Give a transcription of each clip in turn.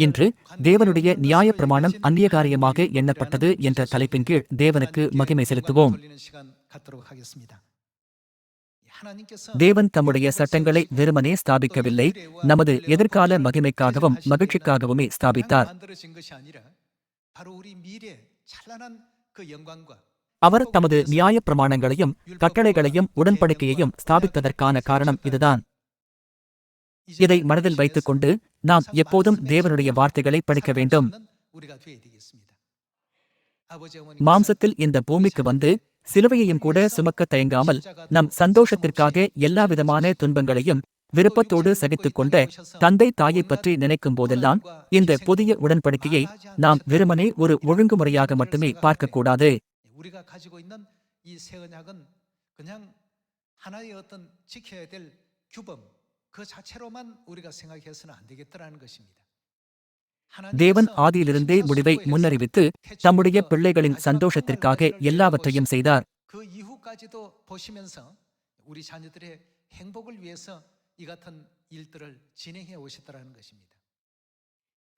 இன்று தேவனுடைய நியாயப் பிரமாணம் அந்நியகாரியமாக எண்ணப்பட்டது என்ற தலைப்பின் கீழ் தேவனுக்கு மகிமை செலுத்துவோம். தேவன் தம்முடைய சட்டங்களை வெறுமனே ஸ்தாபிக்கவில்லை, நமது எதிர்கால மகிமைக்காகவும் மகிழ்ச்சிக்காகவுமே ஸ்தாபித்தார். அவர் தமது நியாயப் பிரமாணங்களையும் கட்டளைகளையும் உடன்படிக்கையையும் ஸ்தாபித்ததற்கான காரணம் இதுதான். இதை மனதில் வைத்துக் கொண்டு நாம் எப்போதும் தேவனுடைய வார்த்தைகளை படிக்க வேண்டும். மாம்சத்தில் இந்த பூமிக்கு வந்து சிலுவையையும் கூட சுமக்க தயங்காமல் நம் சந்தோஷத்திற்காக எல்லாவிதமான துன்பங்களையும் விருப்பத்தோடு சகித்துக் கொண்ட தந்தை தாயை பற்றி நினைக்கும் போதெல்லாம் இந்த புதிய உடன்படிக்கையை நாம் வெறுமனே ஒரு ஒழுங்குமுறையாக மட்டுமே பார்க்கக்கூடாது. தேவன் ஆதியிலிருந்தே முடிவை முன்னறிவித்து தம்முடைய பிள்ளைகளின் சந்தோஷத்திற்காக எல்லாவற்றையும் செய்தார்.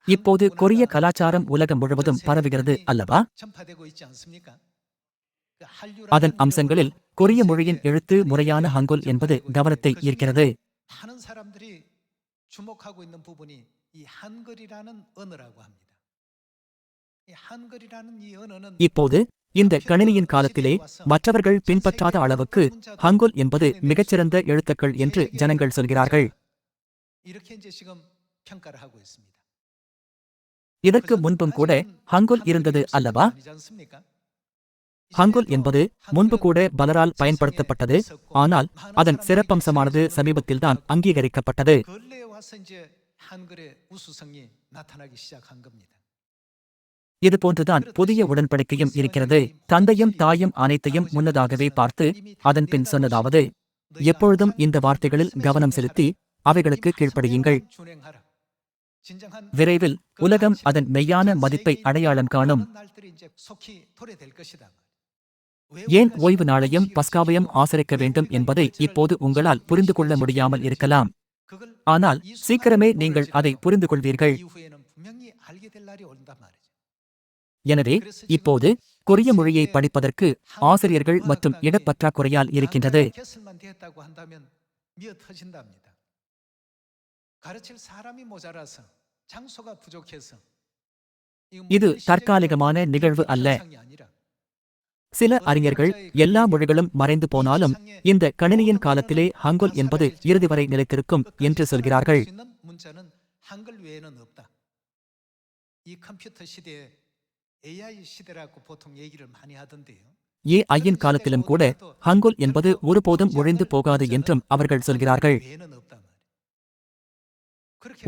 இப்போது கொரிய கலாச்சாரம் உலகம் முழுவதும் பரவுகிறது அல்லவா? அதன் அம்சங்களில் கொரிய மொழியின் எழுத்து முறையான ஹங்குல் என்பது கவனத்தை ஈர்க்கிறது. இப்போது இந்த கணினியின் காலத்திலே மற்றவர்கள் பின்பற்றாத அளவுக்கு ஹங்குல் என்பது மிகச்சிறந்த எழுத்துக்கள் என்று ஜனங்கள் சொல்கிறார்கள். இதற்கு முன்பும் கூட ஹங்குல் இருந்தது அல்லவா? ஹங்குல் என்பது முன்பு கூட பலரால் பயன்படுத்தப்பட்டது, ஆனால் அதன் சிறப்பம்சமானது சமீபத்தில்தான் அங்கீகரிக்கப்பட்டது. இதுபோன்றுதான் புதிய உடன்படிக்கையும் இருக்கிறது. தந்தையும் தாயும் அனைத்தையும் முன்னதாகவே பார்த்து அதன் பின் சொன்னதாவது, எப்பொழுதும் இந்த வார்த்தைகளில் கவனம் செலுத்தி அவைகளுக்கு கீழ்ப்படியுங்கள். விரைவில் உலகம் அதன் மெய்யான மதிப்பை அடையாளம் காணும். ஏன் ஓய்வு நாளையும் பஸ்காவையும் ஆசரிக்க வேண்டும் என்பதை இப்போது உங்களால் புரிந்து கொள்ள முடியாமல் இருக்கலாம். ஆனால் சீக்கிரமே நீங்கள் அதை புரிந்து கொள்வீர்கள். எனவே இப்போது கொரிய மொழியை படிப்பதற்கு ஆசிரியர்கள் மற்றும் இடப்பற்றாக்குறையால் இருக்கின்றது. இது தற்காலிகமான நிகழ்வு அல்ல. சில அறிஞர்கள் எல்லா மொழிகளும் மறைந்து போனாலும் இந்த கணினியின் காலத்திலே ஹங்குல் என்பது இறுதி வரை நிலைத்திருக்கும் என்று சொல்கிறார்கள். ஏஐயின் காலத்திலும் கூட ஹங்குல் என்பது ஒருபோதும் ஒழிந்து போகாது என்றும் அவர்கள் சொல்கிறார்கள்.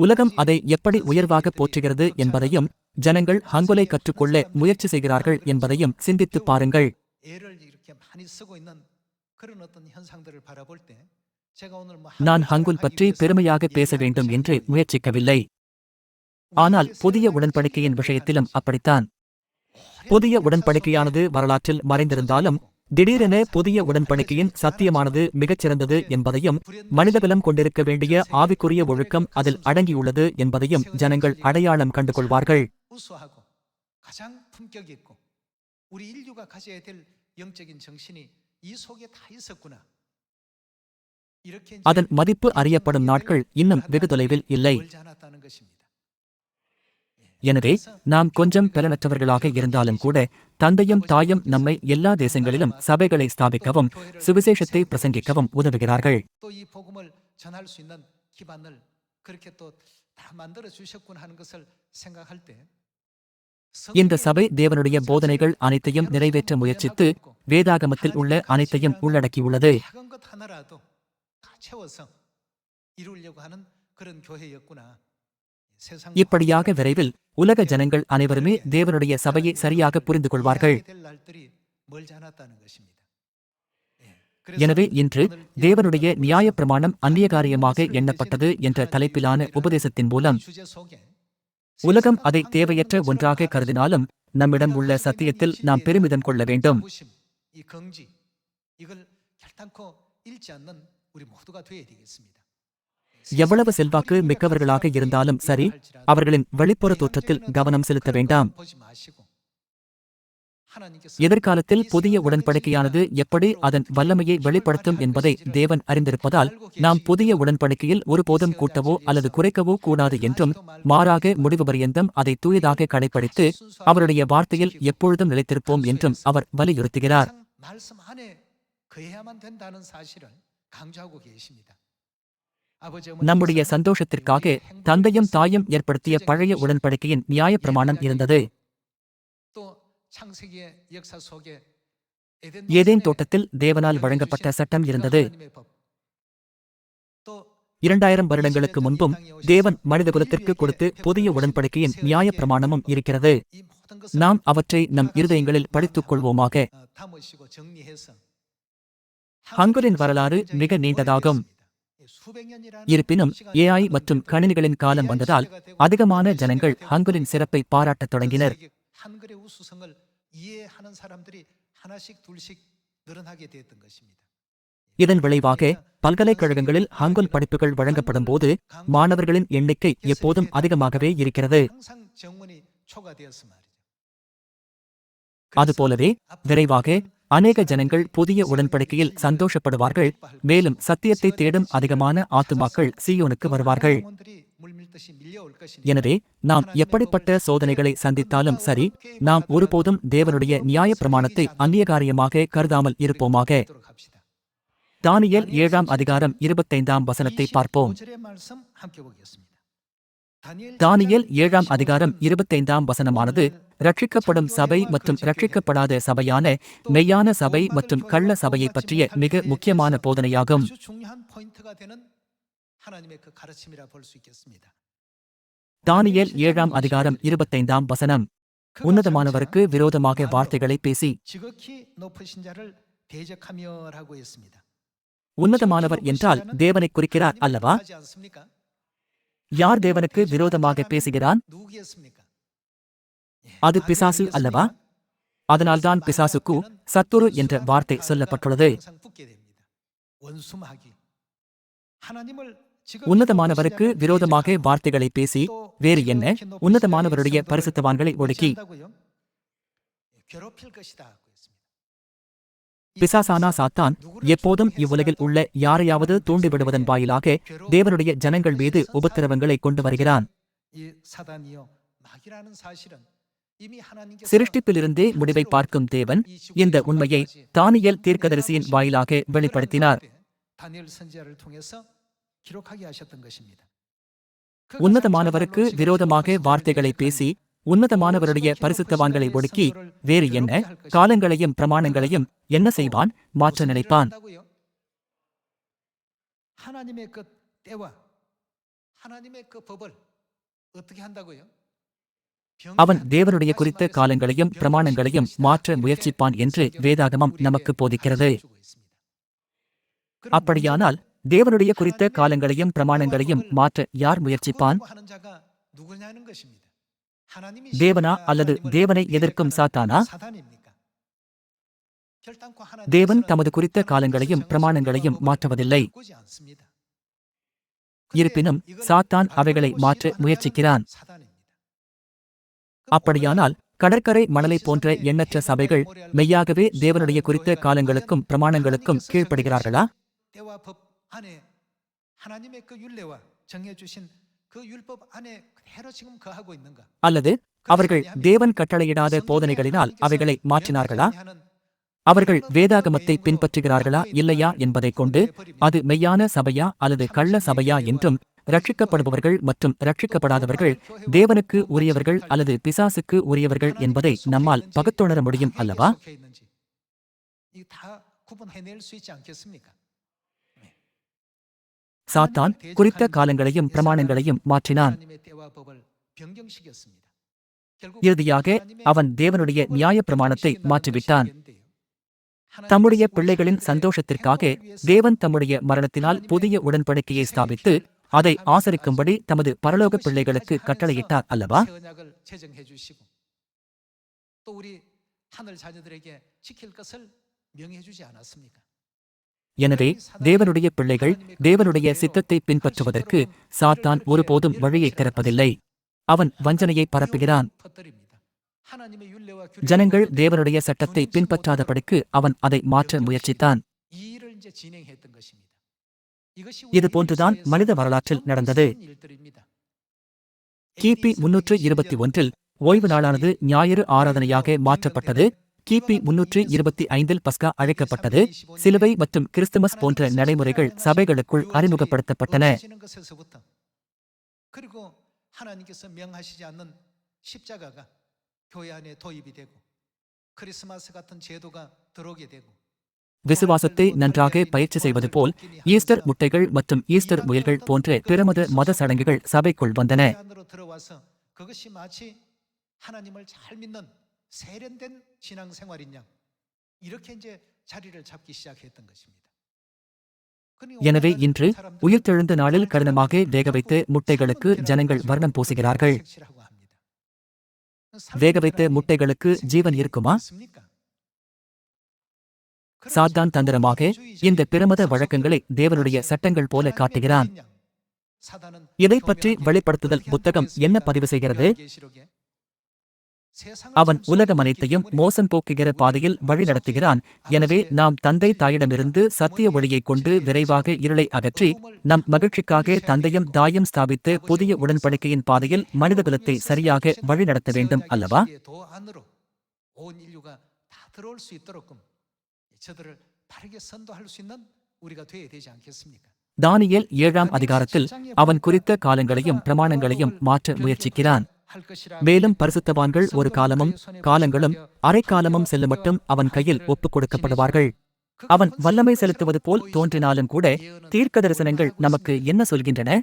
உலகம் அதை எப்படி உயர்வாக போற்றுகிறது என்பதையும் ஜனங்கள் ஹங்குலை கற்றுக்கொள்ள முயற்சி செய்கிறார்கள் என்பதையும் சிந்தித்துப் பாருங்கள். நான் ஹங்குல் பற்றி பெருமையாக பேச வேண்டும் என்று முயற்சிக்கவில்லை. ஆனால் புதிய உடன்படிக்கையின் விஷயத்திலும் அப்படித்தான். புதிய உடன்படிக்கையானது வரலாற்றில் மறைந்திருந்தாலும் திடீரென புதிய உடன்படிக்கையின் சத்தியமானது மிகச்சிறந்தது என்பதையும் மனிதகுலம் கொண்டிருக்க வேண்டிய ஆவிக்குரிய ஒழுக்கம் அதில் அடங்கியுள்ளது என்பதையும் ஜனங்கள் அடையாளம் கண்டுகொள்வார்கள். அதன் மதிப்பு அறியப்படும் நாட்கள் இன்னும் வெகு தொலைவில் இல்லை. எனவே நாம் கொஞ்சம் பலனற்றவர்களாக இருந்தாலும் கூட தந்தையும் தாயும் நம்மை எல்லா தேசங்களிலும் சபைகளை ஸ்தாபிக்கவும் சுவிசேஷத்தை பிரசங்கிக்கவும் உதவுகிறார்கள். இந்த சபை தேவனுடைய போதனைகள் அனைத்தையும் நிறைவேற்ற முயற்சித்து வேதாகமத்தில் உள்ள அனைத்தையும் உள்ளடக்கியுள்ளது. இப்படியாக விரைவில் உலக ஜனங்கள் அனைவருமே தேவனுடைய சபையை சரியாக புரிந்து கொள்வார்கள். எனவே இன்று தேவனுடைய நியாயப் பிரமாணம் அந்நியகாரியமாக எண்ணப்பட்டது என்ற தலைப்பிலான உபதேசத்தின் மூலம் உலகம் அதை தேவையற்ற ஒன்றாக கருதினாலும் நம்மிடம் உள்ள சத்தியத்தில் நாம் பெருமிதம் கொள்ள வேண்டும். எவ்வளவு செல்வாக்கு மிக்கவர்களாக இருந்தாலும் சரி, அவர்களின் வெளிப்புற தோற்றத்தில் கவனம் செலுத்த வேண்டாம். எதிர்காலத்தில் புதிய உடன்படிக்கையானது எப்படி அதன் வல்லமையை வெளிப்படுத்தும் என்பதை தேவன் அறிந்திருப்பதால், நாம் புதிய உடன்படிக்கையில் ஒருபோதும் கூட்டவோ அல்லது குறைக்கவோ கூடாது என்றும், மாறாக முடிவு பரியந்தம் அதை தூயதாக கடைப்பிடித்து அவருடைய வார்த்தையில் எப்பொழுதும் நிலைத்திருப்போம் என்றும் அவர் வலியுறுத்துகிறார். நம்முடைய சந்தோஷத்திற்காக தந்தையும் தாயும் ஏற்படுத்திய பழைய உடன்படிக்கையின் நியாயப்பிரமாணம் இருந்தது. ஏதேன் தோட்டத்தில் தேவனால் வழங்கப்பட்ட சட்டம் இருந்தது. 2000 வருடங்களுக்கு முன்பும் தேவன் மனிதகுலத்திற்கு கொடுத்து புதிய உடன்படிக்கையின் நியாயப்பிரமாணமும் இருக்கிறது. நாம் அவற்றை நம் இருதயங்களில் படித்துக் கொள்வோமாக. ஹங்கரின் வரலாறு மிக நீண்டதாகும். இருப்பினும் AI மற்றும் கணினிகளின் காலம் வந்ததால் அதிகமான ஜனங்கள் ஹங்கரின் சிறப்பை பாராட்டத் தொடங்கினர். இதன் விளைவாக பல்கலைக்கழகங்களில் ஹங்குல் படிப்புகள் வழங்கப்படும் போது மாணவர்களின் எண்ணிக்கை எப்போதும் அதிகமாகவே இருக்கிறது. அதுபோலவே விரைவாக அநேக ஜனங்கள் புதிய உடன்படிக்கையில் சந்தோஷப்படுவார்கள். மேலும் சத்தியத்தை தேடும் அதிகமான ஆத்துமாக்கள் சீயோனுக்கு வருவார்கள். எனவே நாம் எப்படிப்பட்ட சோதனைகளை சந்தித்தாலும் சரி, நாம் ஒருபோதும் தேவனுடைய நியாயப்பிரமாணத்தை அந்நியகாரியமாக கருதாமல் இருப்போமாக. தானியேல் 7ஆம் அதிகாரம் 25ஆம் வசனத்தை பார்ப்போம். தானியேல் 7ஆம் அதிகாரம் 25ஆம் வசனமானது ரட்சிக்கப்படும் சபை மற்றும் ரட்சிக்கப்படாத சபையான மெய்யான சபை மற்றும் கள்ள சபையை பற்றிய மிக முக்கியமான போதனையாகும். தானியேல் 7ஆம் அதிகாரம் 25ஆம் வசனம், உன்னதமானவருக்கு விரோதமாக வார்த்தைகளை பேசி. உன்னதமானவர் என்றால் தேவனை குறிக்கிறார் அல்லவா? யார் தேவனுக்கு விரோதமாக பேசுகிறான்? அது பிசாசு அல்லவா? அதனால்தான் பிசாசுக்கு சத்துரு என்ற வார்த்தை சொல்லப்பட்டுள்ளது. உன்னதமானவருக்கு விரோதமாக வார்த்தைகளை பேசி வேறு என்ன? உன்னதமானவருடைய பரிசுத்தவான்களை ஒடுக்கி. பிசாசானா சாத்தான் எப்போதும் இவ்வுலகில் உள்ள யாரையாவது தூண்டிவிடுவதன் வாயிலாக தேவனுடைய ஜனங்கள் மீது உபத்திரவங்களை கொண்டு வருகிறான். சிருஷ்டிப்பிலிருந்தே முடிவை பார்க்கும் தேவன் இந்த உண்மையை தானியேல் தீர்க்கதரிசியின் வாயிலாக வெளிப்படுத்தினார். உன்னதமானவருக்கு விரோதமாக வார்த்தைகளை பேசி உன்னதமானவருடைய பரிசுத்தவான்களை ஒடுக்கி வேறு என்ன? காலங்களையும் பிரமாணங்களையும் என்ன செய்வான்? மாற்ற நினைப்பான். அவன் தேவனுடைய குறித்த காலங்களையும் பிரமாணங்களையும் மாற்ற முயற்சிப்பான் என்று வேதாகமம் நமக்கு போதிக்கிறது. அப்படியானால் தேவனுடைய குறித்த காலங்களையும் பிரமாணங்களையும் மாற்ற யார் முயற்சிப்பான்? தேவனா அல்லது தேவனை எதிர்க்கும் சாத்தானா? தேவன் தமது குறித்த காலங்களையும் பிரமாணங்களையும் மாற்றுவதில்லை. இருப்பினும் சாத்தான் அவைகளை மாற்ற முயற்சிக்கிறான். அப்படியானால் கடற்கரை மணலை போன்ற எண்ணற்ற சபைகள் மெய்யாகவே தேவனுடைய குறித்த காலங்களுக்கும் பிரமாணங்களுக்கும் கீழ்ப்படுகிறார்களா? அல்லது அவர்கள் தேவன் கட்டளையிடாத போதனைகளினால் அவைகளை மாற்றினார்களா? அவர்கள் வேதாகமத்தை பின்பற்றுகிறார்களா இல்லையா என்பதைக் கொண்டு அது மெய்யான சபையா அல்லது கள்ள சபையா என்றும், ரட்சிக்கப்படுபவர்கள் மற்றும் ரட்சிக்கப்படாதவர்கள் தேவனுக்கு உரியவர்கள் அல்லது பிசாசுக்கு உரியவர்கள் என்பதை நம்மால் பகுத்துணர முடியும் அல்லவா? சாத்தான் குறித்த காலங்களையும் பிரமாணங்களையும் மாற்றினான். இறுதியாக அவன் தேவனுடைய நியாயப் பிரமாணத்தை மாற்றிவிட்டான். தம்முடைய பிள்ளைகளின் சந்தோஷத்திற்காக தேவன் தம்முடைய மரணத்தினால் புதிய உடன்படிக்கையை ஸ்தாபித்து அதை ஆசரிக்கும்படி தமது பரலோக பிள்ளைகளுக்கு கட்டளையிட்டார் அல்லவா? எனவே தேவனுடைய பிள்ளைகள் தேவனுடைய சித்தத்தை பின்பற்றுவதற்கு சாத்தான் ஒருபோதும் வழியை திறப்பதில்லை. அவன் வஞ்சனையை பரப்புகிறான். ஜனங்கள் தேவனுடைய சட்டத்தை பின்பற்றாதபடிக்கு அவன் அதை மாற்ற முயற்சித்தான். இது போன்றுதான் மனித வரலாற்றில் நடந்தது. கிபி 321 ஓய்வு நாளானது ஞாயிறு ஆராதனையாக மாற்றப்பட்டது. கிபி 325 பஸ்கா அழைக்கப்பட்டது. சிலுவை மற்றும் கிறிஸ்துமஸ் போன்ற நடைமுறைகள் சபைகளுக்குள் அறிமுகப்படுத்தப்பட்டன. விசுவாசத்தை நன்றாக பயிற்சி செய்வது போல் ஈஸ்டர் முட்டைகள் மற்றும் ஈஸ்டர் முயல்கள் போன்ற பிறமத மத சடங்குகள் சபைக்குள் வந்தன. எனவே இன்று உயிர்த்தெழுந்த நாளில் கடினமாக வேகவைத்த முட்டைகளுக்கு ஜனங்கள் வர்ணம் பூசுகிறார்கள். வேகவைத்த முட்டைகளுக்கு ஜீவன் இருக்குமா? சாத்தான் தந்திரமாக இந்த பிரமத வழக்கங்களை தேவனுடைய சட்டங்கள் போல காட்டுகிறான். இதைப் பற்றி வெளிப்படுத்துதல் புத்தகம் என்ன பதிவு செய்கிறது? அவன் உலகம் அனைத்தையும் மோசம் போக்குகிற பாதையில் வழிநடத்துகிறான். எனவே நாம் தந்தை தாயிடமிருந்து சத்திய ஒளியைக் கொண்டு விரைவாக இருளை அகற்றி நம் மகிழ்ச்சிக்காக தந்தையும் தாயும் ஸ்தாபித்த புதிய உடன்படிக்கையின் பாதையில் மனிதகுலத்தை சரியாக வழிநடத்த வேண்டும் அல்லவா? தானியேல் 7ஆம் அதிகாரத்தில் அவன் குறித்த காலங்களையும் பிரமாணங்களையும் மாற்ற முயற்சிக்கிறான். மேலும் பரிசுத்தவான்கள் ஒரு காலங்களும் அரைக்காலமும் செல்லுமட்டும் அவன் கையில் ஒப்புக் கொடுக்கப்படுவார்கள். அவன் வல்லமை செலுத்துவது போல் தோன்றினாலும் கூட தீர்க்க தரிசனங்கள் நமக்கு என்ன சொல்கின்றன?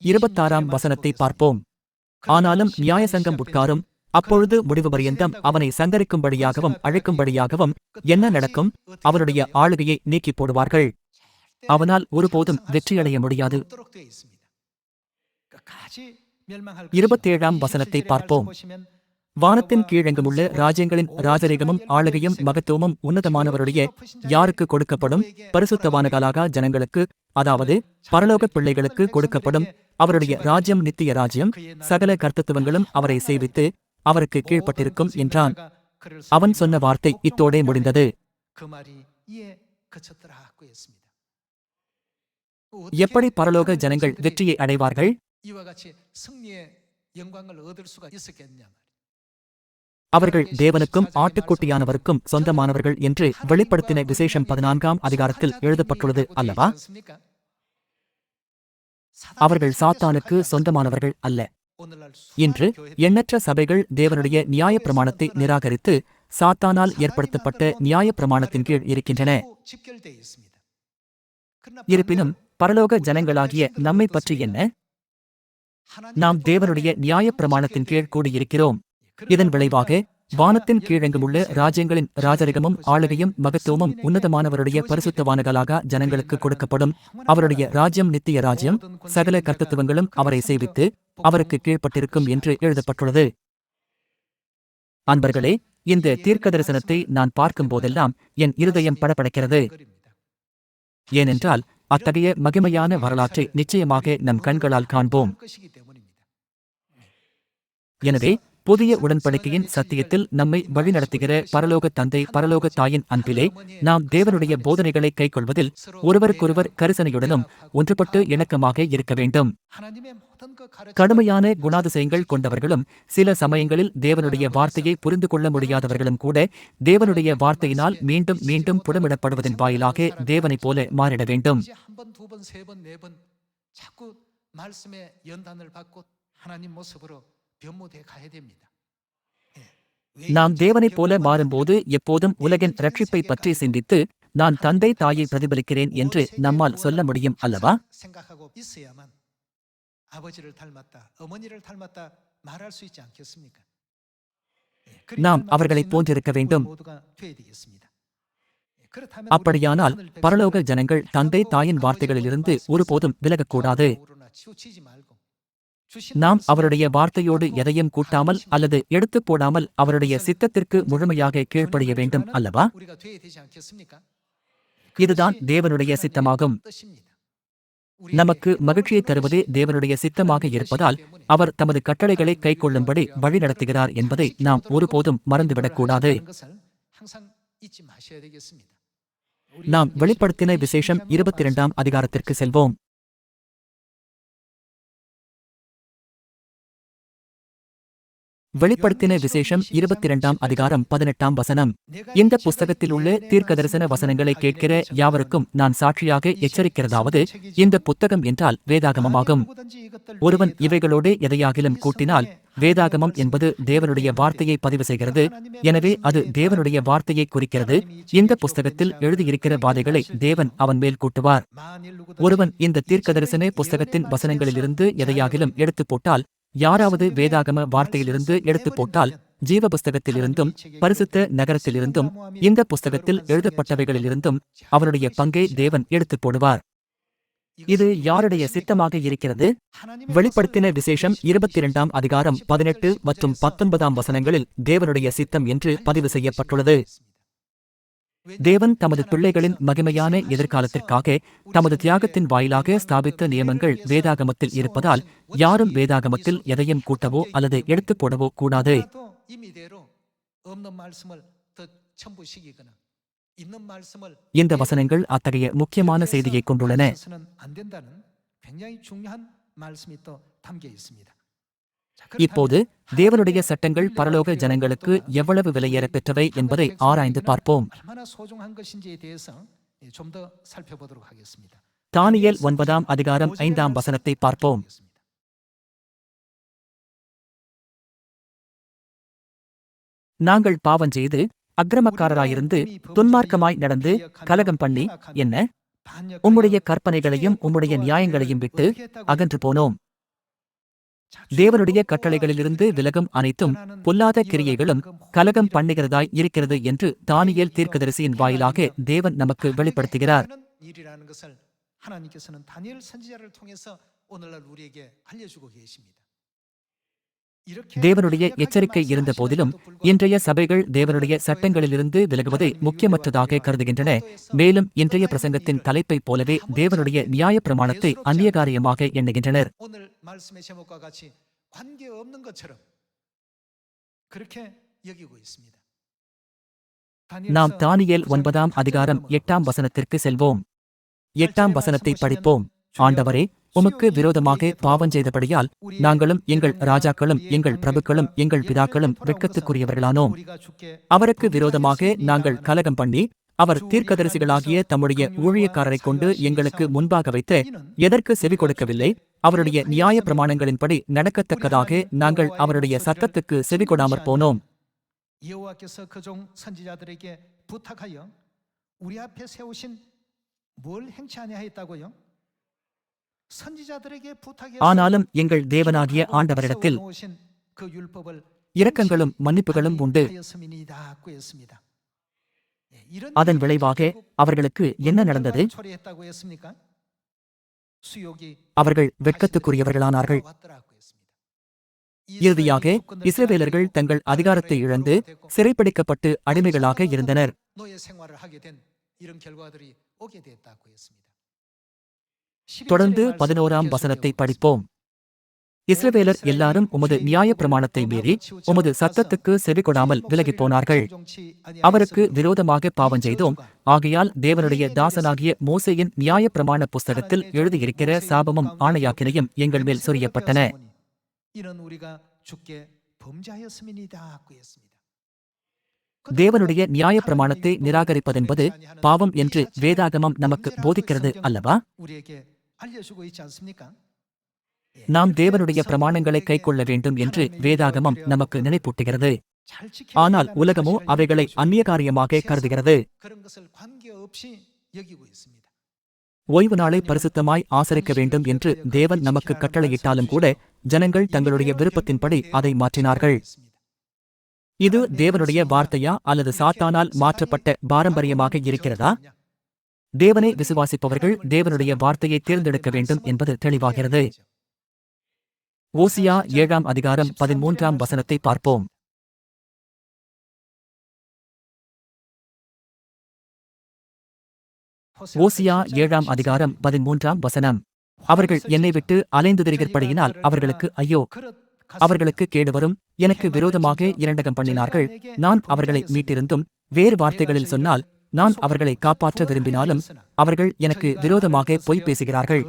26ஆம் வசனத்தை பார்ப்போம். ஆனாலும் நியாய சங்கம் உட்காரும், அப்பொழுது முடிவு பரியந்தம் அவனை சங்கரிக்கும்படியாகவும் அழைக்கும்படியாகவும் என்ன நடக்கும்? அவனுடைய ஆளுகையை நீக்கி போடுவார்கள். அவனால் ஒருபோதும் வெற்றியடைய முடியாது. 27ஆம் வசனத்தை பார்ப்போம். வானத்தின் கீழெங்குமுள்ள ராஜ்யங்களின் ராஜரீகமும் ஆளுகையும் மகத்துவமும் உன்னதமானவருடைய யாருக்கு கொடுக்கப்படும்? பரிசுத்தவான்களாக ஜனங்களுக்கு, அதாவது பரலோக பிள்ளைகளுக்கு கொடுக்கப்படும். அவருடைய ராஜ்யம் நித்திய ராஜ்யம், சகல கர்த்தத்துவங்களும் அவரை சேவித்து அவருக்கு கீழ்ப்பட்டிருக்கும் என்றான். அவன் சொன்ன வார்த்தை இத்தோடே முடிந்தது. எப்படி பரலோக ஜனங்கள் வெற்றியை அடைவார்கள்? அவர்கள் தேவனுக்கும் ஆட்டுக்குட்டியானவருக்கும் சொந்தமானவர்கள் என்று வெளிப்படுத்தின விசேஷம் 14ஆம் அதிகாரத்தில் எழுதப்பட்டுள்ளது அல்லவா? அவர்கள் சாத்தானுக்கு சொந்தமானவர்கள் அல்ல. இன்று எண்ணற்ற சபைகள் தேவனுடைய நியாய பிரமாணத்தை நிராகரித்து சாத்தானால் ஏற்படுத்தப்பட்ட நியாய பிரமாணத்தின் கீழ் இருக்கின்றன. இருப்பினும் பரலோக ஜனங்களாகிய நம்மை பற்றி என்ன? நாம் தேவனுடைய நியாய பிரமாணத்தின் கீழ் கூடியிருக்கிறோம். இதன் விளைவாக வானத்தின் கீழெங்குமுள்ள ராஜ்யங்களின் ராஜரிகமும் ஆளுகையும் மகத்துவமும் உன்னதமானவருடைய பரிசுத்தவான்களாக ஜனங்களுக்கு கொடுக்கப்படும். அவருடைய ராஜ்யம் நித்திய ராஜ்யம், சகல கர்த்தத்துவங்களும் அவரை சேவித்து அவருக்கு கீழ்ப்பட்டிருக்கும் என்று எழுதப்பட்டுள்ளது. அன்பர்களே, இந்த தீர்க்க தரிசனத்தை நான் பார்க்கும் போதெல்லாம் என் இருதயம் படபடக்கிறது. ஏனென்றால் அத்தகைய மகிமையான வரலாற்றை நிச்சயமாக நம் கண்களால் காண்போம். எனவே புதிய உடன்படிக்கையின் சத்தியத்தில் நம்மை வழிநடத்துகிற பரலோக தந்தை பரலோக தாயின் அன்பிலே நாம் தேவனுடைய போதனைகளை கைக்கொள்வதில் ஒருவருக்கொருவர் கரிசனையுடனும் ஒன்றுபட்டு இணக்கமாக இருக்க வேண்டும். கடுமையான குணாதிசயங்கள் கொண்டவர்களும் சில சமயங்களில் தேவனுடைய வார்த்தையை புரிந்து கொள்ள முடியாதவர்களும் கூட தேவனுடைய வார்த்தையினால் மீண்டும் மீண்டும் புடமிடப்படுவதன் வாயிலாக தேவனைப் போல மாறிட வேண்டும். நாம் தேவனைப் போல மாறும்போது எப்போதும் உலகின் ரட்சிப்பை பற்றி சிந்தித்து நான் தந்தை தாயை பிரதிபலிக்கிறேன் என்று நம்மால் சொல்ல முடியும் அல்லவா? நாம் அவர்களைப் போன்றிருக்க வேண்டும். அப்படியானால் பரலோக ஜனங்கள் தந்தை தாயின் வார்த்தைகளிலிருந்து ஒருபோதும் விலகக்கூடாது. நாம் அவருடைய வார்த்தையோடு எதையும் கூட்டாமல் அல்லது எடுத்துப் போடாமல் அவருடைய சித்தத்திற்கு முழுமையாக கீழ்ப்படிய வேண்டும் அல்லவா? இதுதான் தேவனுடைய சித்தமாகும். நமக்கு மகிழ்ச்சியை தருவதே தேவனுடைய சித்தமாக இருப்பதால் அவர் தமது கட்டளைகளை கைக்கொள்ளும்படி வழிநடத்துகிறார் என்பதை நாம் ஒருபோதும் மறந்துவிடக்கூடாது. நாம் வெளிப்படுத்தின விசேஷம் 22ஆம் அதிகாரத்திற்கு செல்வோம். வெளிப்படுத்தின விசேஷம் 22ஆம் அதிகாரம் 18ஆம் வசனம். இந்த புஸ்தகத்தில் உள்ள தீர்க்கதரிசன வசனங்களை கேட்கிற யாவருக்கும் நான் சாட்சியாக எச்சரிக்கிறதாவது, இந்த புத்தகம் என்றால் வேதாகமமாகும். ஒருவன் இவைகளோடு எதையாகிலும் கூட்டினால், வேதாகமம் என்பது தேவனுடைய வார்த்தையை பதிவு செய்கிறது, எனவே அது தேவனுடைய வார்த்தையை குறிக்கிறது. இந்த புஸ்தகத்தில் எழுதியிருக்கிற வாதைகளை தேவன் அவன் மேல் கூட்டுவார். ஒருவன் இந்த தீர்க்கதரிசன புஸ்தகத்தின் வசனங்களிலிருந்து எதையாகிலும் எடுத்துப் போட்டால், யாராவது வேதாகம வார்த்தையிலிருந்து எடுத்துப் போட்டால், ஜீவ புஸ்தகத்திலிருந்தும் பரிசுத்த நகரத்திலிருந்தும் இந்த புஸ்தகத்தில் எழுதப்பட்டவைகளிலிருந்தும் அவனுடைய பங்கை தேவன் எடுத்துப் போடுவார். இது யாருடைய சித்தமாக இருக்கிறது? வெளிப்படுத்தின விசேஷம் 22ஆம் அதிகாரம் 18 மற்றும் 19ஆம் வசனங்களில் தேவனுடைய சித்தம் என்று பதிவு செய்யப்பட்டுள்ளது. தேவன் தமது பிள்ளைகளின் மகிமையான எதிர்காலத்திற்காக தமது தியாகத்தின் வாயிலாக ஸ்தாபித்த நியமங்கள் வேதாகமத்தில் இருப்பதால் யாரும் வேதாகமத்தில் எதையும் கூட்டவோ அல்லது எடுத்துப் போடவோ கூடாது. இந்த வசனங்கள் அத்தகைய முக்கியமான செய்தியை கொண்டுள்ளன. இப்போது தேவனுடைய சட்டங்கள் பரலோக ஜனங்களுக்கு எவ்வளவு விலையேறப் பெற்றவை என்பதை ஆராய்ந்து பார்ப்போம். தானியேல் 9ஆம் அதிகாரம் 5ஆம் வசனத்தை பார்ப்போம். நாங்கள் பாவஞ்செய்து அக்கிரமக்காரராயிருந்து துன்மார்க்கமாய் நடந்து கலகம் பண்ணி என்ன உம்முடைய கற்பனைகளையும் உம்முடைய நியாயங்களையும் விட்டு அகன்று போனோம். தேவனுடைய கட்டளைகளிலிருந்து விலகும் அனைத்தும் பொல்லாத கிரியைகளும் கலகம் பண்ணுகிறதாய் இருக்கிறது என்று தானியேல் தீர்க்கதரிசியின் வாயிலாக தேவன் நமக்கு வெளிப்படுத்துகிறார். தேவனுடைய எச்சரிக்கை இருந்த போதிலும் இன்றைய சபைகள் தேவனுடைய சட்டங்களிலிருந்து விலகுவதை முக்கியமற்றதாக கருதுகின்றன. மேலும் இன்றைய பிரசங்கத்தின் தலைப்பைப் போலவே தேவனுடைய நியாய பிரமாணத்தை அந்நியகாரியமாக எண்ணுகின்றனர். நாம் தானியேல் 9ஆம் அதிகாரம் 8ஆம் வசனத்திற்கு செல்வோம். 8ஆம் வசனத்தை படிப்போம். ஆண்டவரே, உமக்கு விரோதமாக பாவஞ்செய்தபடியால் நாங்களும் எங்கள் ராஜாக்களும் எங்கள் பிரபுக்களும் எங்கள் பிதாக்களும் வெட்கத்துக்குரியவர்களானோம். அவருக்கு விரோதமாக நாங்கள் கலகம் பண்ணி அவர் தீர்க்கதரிசிகளாகிய தம்முடைய ஊழியக்காரரைக் கொண்டு எங்களுக்கு முன்பாக வைத்து எதற்கு செவி கொடுக்கவில்லை? அவருடைய நியாய பிரமாணங்களின்படி நடக்கத்தக்கதாக நாங்கள் அவருடைய சத்தத்துக்கு செவி கொடாமற் போனோம். ஆனாலும் எங்கள் தேவனாகிய ஆண்டவரிடத்தில் இரக்கங்களும் மன்னிப்புகளும் உண்டு. அதன் விளைவாக அவர்களுக்கு என்ன நடந்தது? அவர்கள் வெட்கத்துக்குரியவர்களானார்கள். இறுதியாக இஸ்ரவேலர்கள் தங்கள் அதிகாரத்தை இழந்து சிறைப்பிடிக்கப்பட்டு அடிமைகளாக இருந்தனர். தொடர்ந்து 11ஆம் வசனத்தை படிப்போம். இஸ்ரவேலர் எல்லாரும் உமது நியாய பிரமாணத்தை மீறி உமது சத்தத்துக்கு செவிகொடாமல் விலகிப் போனார்கள். அவருக்கு விரோதமாக பாவஞ்செய்தோம். ஆகையால் தேவனுடைய தாசனாகிய மோசேயின் நியாய பிரமாண புஸ்தகத்தில் எழுதியிருக்கிற சாபமும் ஆணையாக்கினையும் எங்கள் மேல் சொரியப்பட்டன. தேவனுடைய நியாய பிரமாணத்தை நிராகரிப்பதென்பது பாவம் என்று வேதாகமம் நமக்கு போதிக்கிறது அல்லவா? நாம் தேவனுடைய பிரமாணங்களை கைக்கொள்ள வேண்டும் என்று வேதாகமம் நமக்கு நினைப்பூட்டுகிறது. ஆனால் உலகமோ அவைகளை அந்நியகாரியமாக கருதுகிறது. ஓய்வு நாளை பரிசுத்தமாய் ஆசரிக்க வேண்டும் என்று தேவன் நமக்கு கட்டளையிட்டாலும் கூட ஜனங்கள் தங்களுடைய விருப்பத்தின்படி அதை மாற்றினார்கள். இது தேவனுடைய வார்த்தையா அல்லது சாத்தானால் மாற்றப்பட்ட பாரம்பரியமாக இருக்கிறதா? தேவனை விசுவாசிப்பவர்கள் தேவனுடைய வார்த்தையை தேர்ந்தெடுக்க வேண்டும் என்பது தெளிவாகிறது. ஓசியா 7ஆம் அதிகாரம் 13ஆம் வசனத்தை பார்ப்போம். ஓசியா 7ஆம் அதிகாரம் 13ஆம் வசனம். அவர்கள் என்னை விட்டு அலைந்து திரிகிறபடியினால் அவர்களுக்கு ஐயோ! அவர்களுக்கு கேடு வரும். எனக்கு விரோதமாக இரண்டகம் பண்ணினார்கள். நான் அவர்களை மீட்டிருந்தும், வேறு வார்த்தைகளில் சொன்னால், நான் அவர்களை காப்பாற்ற விரும்பினாலும், அவர்கள் எனக்கு விரோதமாக பொய் பேசுகிறார்கள்.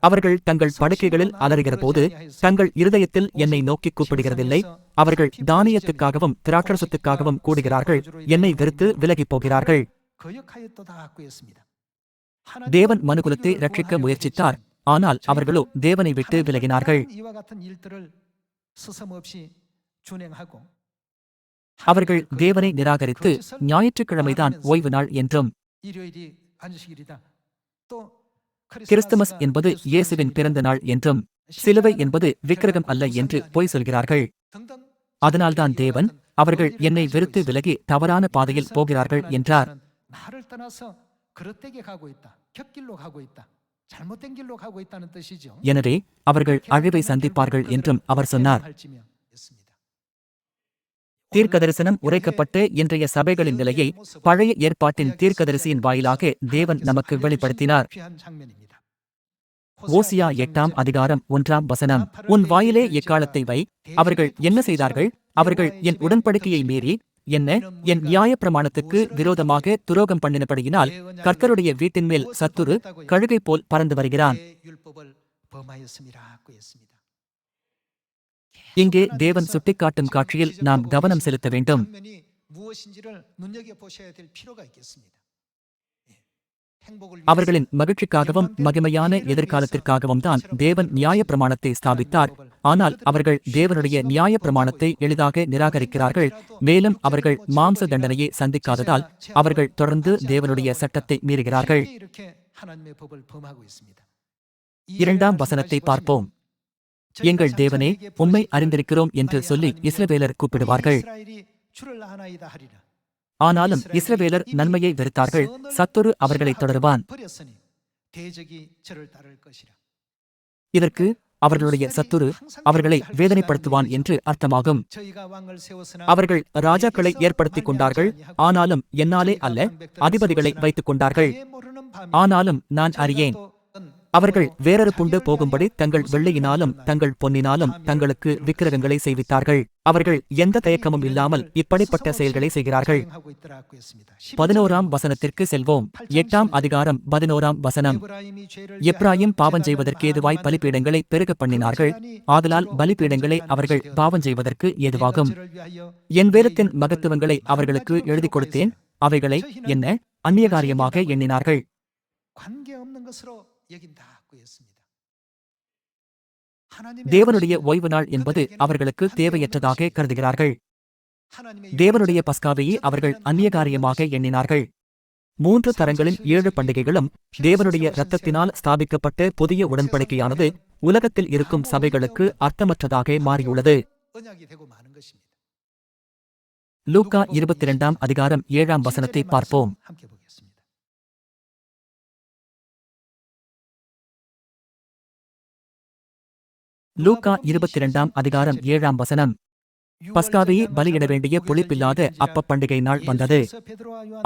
அவர்கள் தங்கள் படுக்கைகளில் அலறுகிறபோது, தங்கள் இருதயத்தில் என்னை நோக்கி கூப்பிடுகிறதில்லை. அவர்கள் தானியத்துக்காகவும் திராட்சரசத்துக்காகவும் கூடுகிறார்கள். என்னை வெறுத்து விலகிப் போகிறார்கள். தேவன் மனுகுலத்தை ரட்சிக்க முயற்சித்தார். ஆனால் அவர்களோ தேவனை விட்டு விலகினார்கள். அவர்கள் தேவனை நிராகரித்து ஞாயிற்றுக்கிழமைதான் ஓய்வு நாள் என்றும், கிறிஸ்துமஸ் என்பது இயேசுவின் பிறந்த நாள் என்றும், சிலுவை என்பது விக்கிரகம் அல்ல என்று பொய் சொல்கிறார்கள். அதனால்தான் தேவன், அவர்கள் என்னை வெறுத்து விலகி தவறான பாதையில் போகிறார்கள் என்றார். எனவே அவர்கள் அழிவை சந்திப்பார்கள் என்றும் அவர் சொன்னார். தீர்க்கதரிசனம் உரைக்கப்பட்ட இன்றைய சபைகளின் நிலையை பழைய ஏற்பாட்டின் தீர்க்கதரிசியின் வாயிலாக தேவன் நமக்கு வெளிப்படுத்தினார். ஓசியா 8ஆம் அதிகாரம் 1ஆம் வசனம். உன் வாயிலே எக்காலத்தை வை. அவர்கள் என்ன செய்தார்கள்? அவர்கள் என் உடன்படிக்கையை மீறி என்ன என் நியாயப்பிரமாணத்துக்கு விரோதமாக துரோகம் பண்ணினபடியினால் கர்த்தருடைய வீட்டின் மேல் சத்துரு கழுகை போல் பறந்து வருகிறான். இங்கே தேவன் சுட்டிக்காட்டும் காட்சியில் நாம் கவனம் செலுத்த வேண்டும். அவர்களின் மகிழ்ச்சிக்காகவும் மகிமையான எதிர்காலத்திற்காகவும் தான் தேவன் நியாயப்பிரமாணத்தை ஸ்தாபித்தார். ஆனால் அவர்கள் தேவனுடைய நியாயப்பிரமாணத்தை எளிதாக நிராகரிக்கிறார்கள். மேலும் அவர்கள் மாம்ச தண்டனையை சந்திக்காததால் அவர்கள் தொடர்ந்து தேவனுடைய சட்டத்தை மீறுகிறார்கள். 2ஆம் வசனத்தை பார்ப்போம். எங்கள் தேவனே, உம்மை அறிந்திருக்கிறோம் என்று சொல்லி இஸ்ரவேலர் கூப்பிடுவார்கள். ஆனாலும் இஸ்ரவேலர் நன்மையை வெறுத்தார்கள். சத்துரு அவர்களை தொடருவான். இதற்கு அவர்களுடைய சத்துரு அவர்களை வேதனைப்படுத்துவான் என்று அர்த்தமாகும். அவர்கள் ராஜாக்களை ஏற்படுத்திக் கொண்டார்கள். ஆனாலும் என்னாலே அல்ல, அதிபதிகளை வைத்துக் கொண்டார்கள். ஆனாலும் நான் அறியேன். அவர்கள் வேறொரு புண்டு போகும்படி தங்கள் வெள்ளையினாலும் தங்கள் பொன்னினாலும் தங்களுக்கு விக்கிரகங்களை செய்வித்தார்கள். அவர்கள் எந்த தயக்கமும் இல்லாமல் இப்படிப்பட்ட செயல்களை செய்கிறார்கள். 11ஆம் வசனத்திற்கு செல்வோம். 8ஆம் அதிகாரம் 11ஆம் வசனம். எப்ராயிம் பாவம் செய்வதற்கு ஏதுவாய் பலிபீடங்களை பெருக பண்ணினார்கள். ஆதலால் பலிபீடங்களை அவர்கள் பாவம் செய்வதற்கு ஏதுவாகும். என் வேதத்தின் மகத்துவங்களை அவர்களுக்கு எழுதி கொடுத்தேன். அவைகளை என்ன அந்நியகாரியமாக எண்ணினார்கள். தேவனுடைய ஓய்வு நாள் என்பது அவர்களுக்கு தேவையற்றதாக கருதுகிறார்கள். தேவனுடைய பஸ்காவையே அவர்கள் அந்நியகாரியமாக எண்ணினார்கள். 3 தரங்களின் 7 பண்டிகைகளும் தேவனுடைய இரத்தத்தினால் ஸ்தாபிக்கப்பட்ட புதிய உடன்படிக்கையானது உலகத்தில் இருக்கும் சபைகளுக்கு அர்த்தமற்றதாக மாறியுள்ளது. லூக்கா 22ஆம் அதிகாரம் 7ஆம் வசனத்தை பார்ப்போம். லூக்கா 22ஆம் அதிகாரம் 7ஆம் வசனம். பஸ்காவையே பலியிட வேண்டிய புளிப்பில்லாத அப்ப பண்டிகை நாள் வந்தது.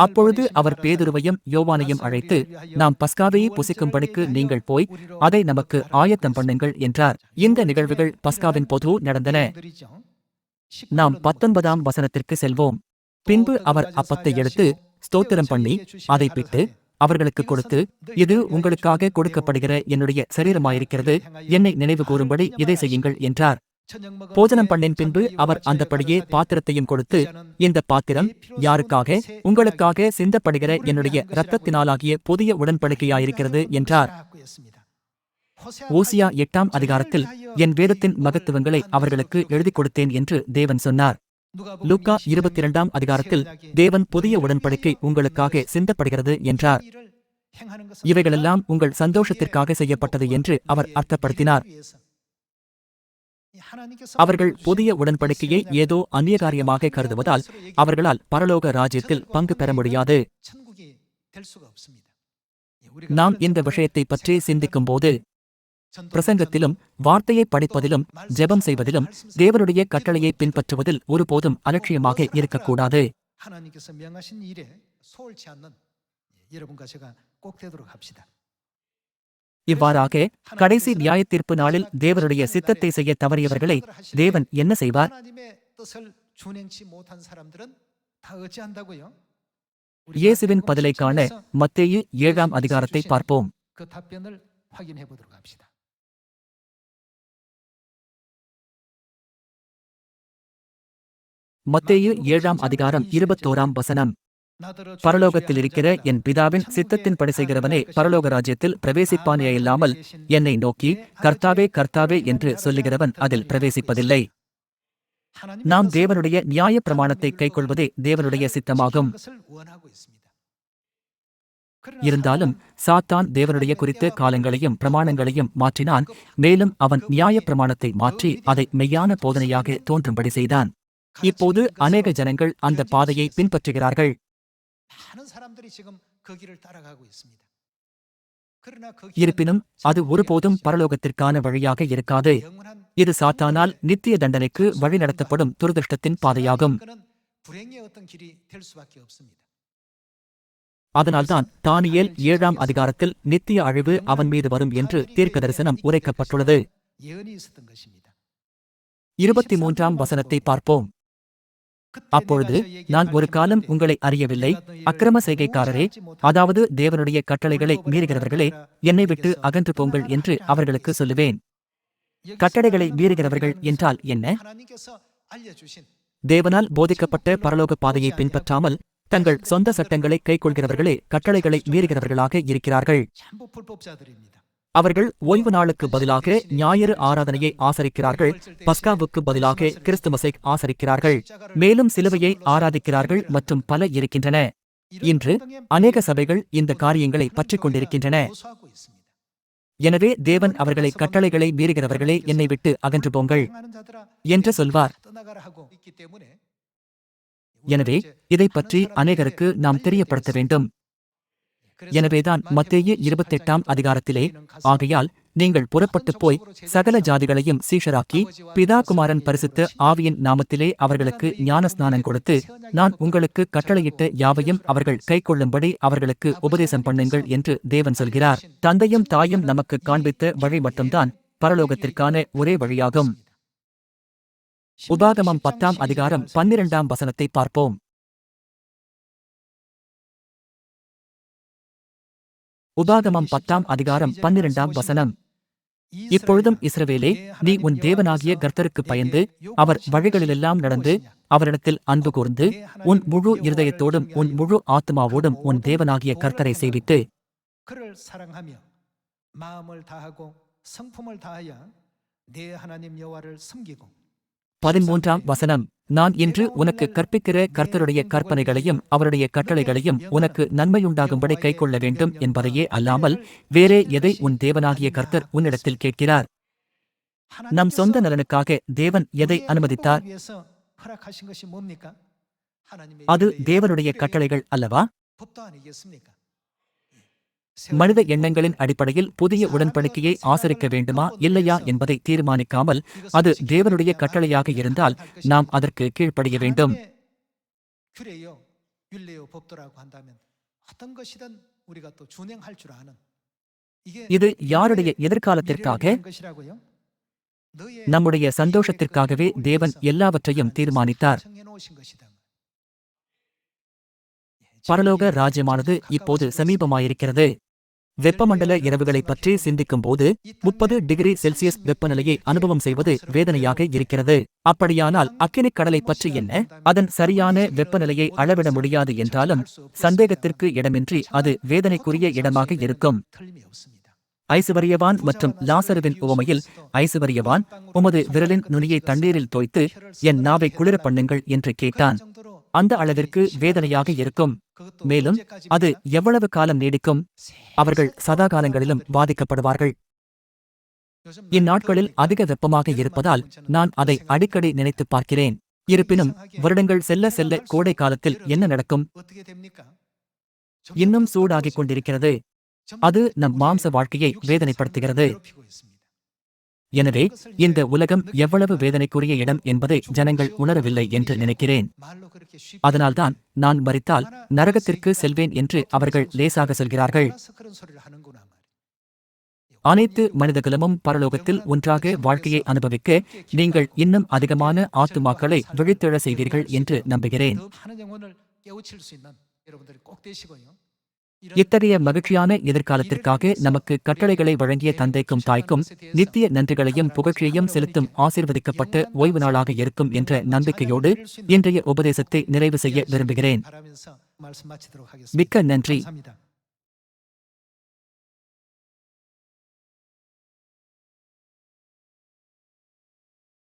அப்பொழுது அவர் பேதுருவையும் யோவானையும் அழைத்து, நாம் பஸ்காவையே புசிக்கும்படிக்கு நீங்கள் போய் அதை நமக்கு ஆயத்தம் பண்ணுங்கள் என்றார். இந்த நிகழ்வுகள் பஸ்காவின் போது நடந்தன. நாம் 19ஆம் வசனத்திற்கு செல்வோம். பின்பு அவர் அப்பத்தை எடுத்து ஸ்தோத்திரம் பண்ணி அதை பிட்டு அவர்களுக்கு கொடுத்து, இது உங்களுக்காக கொடுக்கப்படுகிற என்னுடைய சரீரமாயிருக்கிறது, என்னை நினைவு கூறும்படி இதை செய்யுங்கள் என்றார். போஜனம் பண்ணின் பின்பு அவர் அந்தப்படியே பாத்திரத்தையும் கொடுத்து, இந்த பாத்திரம் யாருக்காக உங்களுக்காக சிந்தப்படுகிற என்னுடைய இரத்தத்தினாலாகிய புதிய உடன்படிக்கையாயிருக்கிறது என்றார். ஓசியா 8ஆம் அதிகாரத்தில் என் வேதத்தின் மகத்துவங்களை அவர்களுக்கு எழுதி கொடுத்தேன் என்று தேவன் சொன்னார். லூக்கா 22ஆம் அதிகாரத்தில் தேவன் புதிய உடன்படிக்கை உங்களுக்காக சிந்தப்படுகிறது என்றார். இவைகளெல்லாம் உங்கள் சந்தோஷத்திற்காக செய்யப்பட்டது என்று அவர் அர்த்தப்படுத்தினார். அவர்கள் புதிய உடன்படிக்கையை ஏதோ அந்நியகாரியமாக கருதுவதால் அவர்களால் பரலோக ராஜ்யத்தில் பங்கு பெற முடியாது. நாம் இந்த விஷயத்தை பற்றி சிந்திக்கும்போது பிரசங்கத்திலும் வார்த்தையை படிப்பதிலும் ஜெபம் செய்வதிலும் தேவனுடைய கட்டளையை பின்பற்றுவதில் ஒருபோதும் அலட்சியமாக இருக்கக்கூடாது. 꼭 되도록 합시다. இவ்வாறாக கடைசி நியாயத்தீர்ப்பு நாளில் தேவனுடைய சித்தத்தை செய்ய தவறியவர்களை தேவன் என்ன செய்வார்? 하나님의 뜻을 준행치 못한 사람들은 다 어찌한다고요? இயேசுவின் பதிலை காண மத்தேயு 7ஆம் அதிகாரத்தை பார்ப்போம். 그 답변을 확인해 보도록 합시다. மத்தேயு 7ஆம் அதிகாரம் 21ஆம் வசனம். பரலோகத்தில் இருக்கிற என் பிதாவின் சித்தத்தின்படி செய்கிறவனே பரலோக ராஜ்யத்தில் பிரவேசிப்பானேயில்லாமல் என்னை நோக்கி கர்த்தாவே கர்த்தாவே என்று சொல்லுகிறவன் அதில் பிரவேசிப்பதில்லை. நாம் தேவனுடைய நியாய பிரமாணத்தை கைக்கொள்வதே தேவனுடைய சித்தமாகும். இருந்தாலும் சாத்தான் தேவனுடைய குறித்த காலங்களையும் பிரமாணங்களையும் மாற்றினான். மேலும் அவன் நியாய பிரமாணத்தை மாற்றி அதை மெய்யான போதனையாக தோன்றும்படி செய்தான். இப்போது அநேக ஜனங்கள் அந்த பாதையை பின்பற்றுகிறார்கள். இருப்பினும் அது ஒருபோதும் பரலோகத்திற்கான வழியாக இருக்காது. இது சாத்தானால் நித்திய தண்டனைக்கு வழிநடத்தப்படும் துரதிருஷ்டத்தின் பாதையாகும். அதனால்தான் தானியேல் 7ஆம் அதிகாரத்தில் நித்திய அழிவு அவன் மீது வரும் என்று தீர்க்கதரிசனம் உரைக்கப்பட்டுள்ளது. 23ஆம் வசனத்தை பார்ப்போம். அப்பொழுது நான் ஒரு காலம் உங்களை அறியவில்லை, அக்கிரம செய்கைக்காரரே, அதாவது தேவனுடைய கட்டளைகளை மீறுகிறவர்களே, என்னை விட்டு அகன்று போங்கள் என்று அவர்களுக்கு சொல்லுவேன். கட்டளைகளை மீறுகிறவர்கள் என்றால் என்ன? தேவனால் போதிக்கப்பட்ட பரலோக பாதையை பின்பற்றாமல் தங்கள் சொந்த சட்டங்களை கைக்கொள்கிறவர்களே கட்டளைகளை மீறுகிறவர்களாக இருக்கிறார்கள். அவர்கள் ஓய்வு நாளுக்கு பதிலாக ஞாயிறு ஆராதனையை ஆசரிக்கிறார்கள், பஸ்காவுக்கு பதிலாக கிறிஸ்துமஸை ஆசரிக்கிறார்கள், மேலும் சிலுவையை ஆராதிக்கிறார்கள் மற்றும் பல இருக்கின்றன. இன்று அநேக சபைகள் இந்த காரியங்களை பற்றிக் கொண்டிருக்கின்றன. எனவே தேவன் அவர்களை கட்டளைகளை மீறுகிறவர்களே என்னை விட்டு அகன்று போங்கள் என்று சொல்வார். எனவே இதை பற்றி அநேகருக்கு நாம் தெரியப்படுத்த வேண்டும். எனவேதான் மத்தேயு 28ஆம் அதிகாரத்திலே, ஆகையால் நீங்கள் புறப்பட்டுப் போய் சகல ஜாதிகளையும் சீஷராக்கி பிதா குமாரன் பரிசுத்த ஆவியின் நாமத்திலே அவர்களுக்கு ஞானஸ்நானம் கொடுத்து நான் உங்களுக்கு கட்டளையிட்ட யாவையும் அவர்கள் கைக்கொள்ளும்படி அவர்களுக்கு உபதேசம் பண்ணுங்கள் என்று தேவன் சொல்கிறார். தந்தையும் தாயும் நமக்கு காண்பித்த வழி மட்டும்தான் பரலோகத்திற்கான ஒரே வழியாகும். உபாகமம் 10ஆம் அதிகாரம் 12ஆம் வசனத்தை பார்ப்போம். உபாகமம் 10ஆம் அதிகாரம் 12ஆம் வசனம். இப்பொழுதும் இஸ்ரவேலே, நீ உன் தேவனாகிய கர்த்தருக்கு பயந்து அவர் வழிகளிலெல்லாம் நடந்து அவரிடத்தில் அன்பு கூர்ந்து உன் முழு இருதயத்தோடும் உன் முழு ஆத்மாவோடும் உன் தேவனாகிய கர்த்தரை சேவித்து 13ஆம் வசனம். நான் இன்று உனக்கு கற்பிக்கிற கர்த்தருடைய கற்பனைகளையும் அவருடைய கட்டளைகளையும் உனக்கு நன்மையுண்டாகும்படி கைக்கொள்ள வேண்டும் என்பதையே அல்லாமல் வேறே எதை உன் தேவனாகிய கர்த்தர் உன்னிடத்தில் கேட்கிறார்? நம் சொந்த நலனுக்காக தேவன் எதை அனுமதித்தார்? அது தேவனுடைய கட்டளைகள் அல்லவா? மனித எண்ணங்களின் அடிப்படையில் புதிய உடன்படிக்கையை ஆசரிக்க வேண்டுமா இல்லையா என்பதை தீர்மானிக்காமல் அது தேவனுடைய கட்டளையாக இருந்தால் நாம் அதற்கு கீழ்ப்படிய வேண்டும். இது யாருடைய எதிர்காலத்திற்காக? நம்முடைய சந்தோஷத்திற்காகவே தேவன் எல்லாவற்றையும் தீர்மானித்தார். பரலோக ராஜ்யமானது இப்போது சமீபமாயிருக்கிறது. வெப்பமண்டல இரவுகளை பற்றி சிந்திக்கும் போது 30 டிகிரி செல்சியஸ் வெப்பநிலையை அனுபவம் செய்வது வேதனையாக இருக்கிறது. அப்படியானால் அக்கினிக் கடலை பற்றி என்ன? அதன் சரியான வெப்பநிலையை அளவிட முடியாது என்றாலும் சந்தேகத்திற்கு இடமின்றி அது வேதனைக்குரிய இடமாக இருக்கும். ஐசுவரியவான் மற்றும் லாசருவின் உவமையில் ஐசுவரியவான் உமது விரலின் நுனியை தண்ணீரில் தோய்த்து என் நாவை குளிர பண்ணுங்கள் என்று கேட்டான். அந்த அளவிற்கு வேதனையாக இருக்கும். மேலும் அது எவ்வளவு காலம் நீடிக்கும்? அவர்கள் சதா காலங்களிலும் பாதிக்கப்படுவார்கள். இந்நாட்களில் அதிக வெப்பமாக இருப்பதால் நான் அதை அடிக்கடி நினைத்து பார்க்கிறேன். இருப்பினும் வருடங்கள் செல்ல செல்ல கோடை காலத்தில் என்ன நடக்கும்? இன்னும் சூடாகிக் கொண்டிருக்கிறது. அது நம் மாம்ச வாழ்க்கையை வேதனைப்படுத்துகிறது. எனவே இந்த உலகம் எவ்வளவு வேதனைக்குரிய இடம் என்பதை ஜனங்கள் உணரவில்லை என்று நினைக்கிறேன். 말로 그렇게 쉽게 அதனால்தான் நான் மரித்தால் நரகத்திற்கு செல்வேன் என்று அவர்கள் லேசாக சொல்கிறார்கள். 알아서 그런 소리를 하는구나 말이에요. அனைத்து மனிதகுலமும் பரலோகத்தில் ஒன்றாக வாழ்க்கையை அனுபவிக்க நீங்கள் இன்னும் அதிகமான ஆத்துமாக்களை விழித்தெழ செய்வீர்கள் என்று நம்புகிறேன். 더 많은 영혼을 깨우칠 수 있는 여러분들이 꼭 되시고요. இத்தகைய மகிழ்ச்சியான எதிர்காலத்திற்காக நமக்கு கட்டளைகளை வழங்கிய தந்தைக்கும் தாய்க்கும் நித்திய நன்றிகளையும் புகழ்ச்சியையும் செலுத்தும் ஆசீர்வதிக்கப்பட்ட ஓய்வு நாளாக இருக்கும் என்ற நம்பிக்கையோடு இன்றைய உபதேசத்தை நிறைவு செய்ய விரும்புகிறேன். 바라면서 말씀 마치도록 하겠습니다. மிக்க நன்றி. 감사합니다.